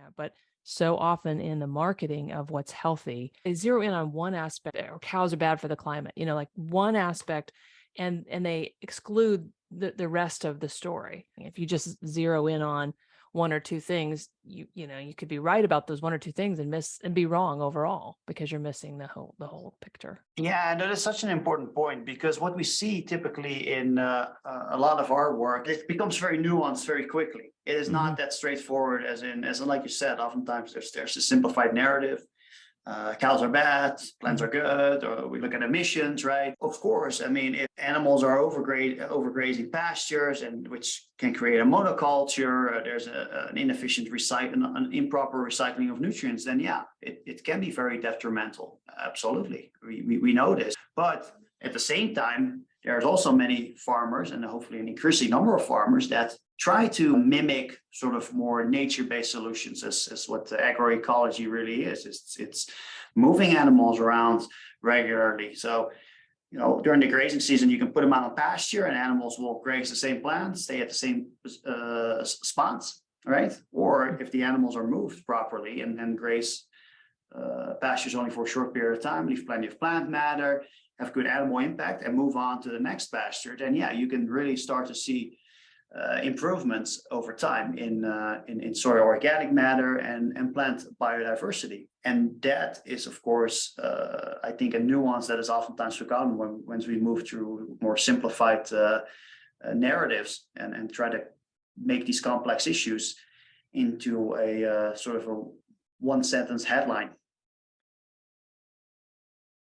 Yeah, but so often in the marketing of what's healthy, they zero in on one aspect, or cows are bad for the climate, like one aspect, and they exclude the rest of the story. If you just zero in on one or two things, you could be right about those one or two things and miss and be wrong overall because you're missing the whole picture. Yeah, and that is such an important point because what we see typically in a lot of our work, it becomes very nuanced very quickly. It is Hmm. not that straightforward as in like you said, oftentimes there's a simplified narrative. Cows are bad, plants Hmm. are good, or we look at emissions, right? Of course, I mean, if animals are overgrazing pastures, and which can create a monoculture, there's an inefficient an improper recycling of nutrients, then yeah, it can be very detrimental. Absolutely, we know this. But at the same time, there's also many farmers, and hopefully an increasing number of farmers, that try to mimic sort of more nature-based solutions as what the agroecology really is. It's moving animals around regularly. So, during the grazing season, you can put them out on pasture and animals will graze the same plants, stay at the same spots, right? Or if the animals are moved properly and graze pastures only for a short period of time, leave plenty of plant matter, have good animal impact, and move on to the next pasture, then yeah, you can really start to see improvements over time in soil organic matter and plant biodiversity. And that is, of course, I think, a nuance that is oftentimes forgotten when we move through more simplified narratives and try to make these complex issues into a sort of a one sentence headline.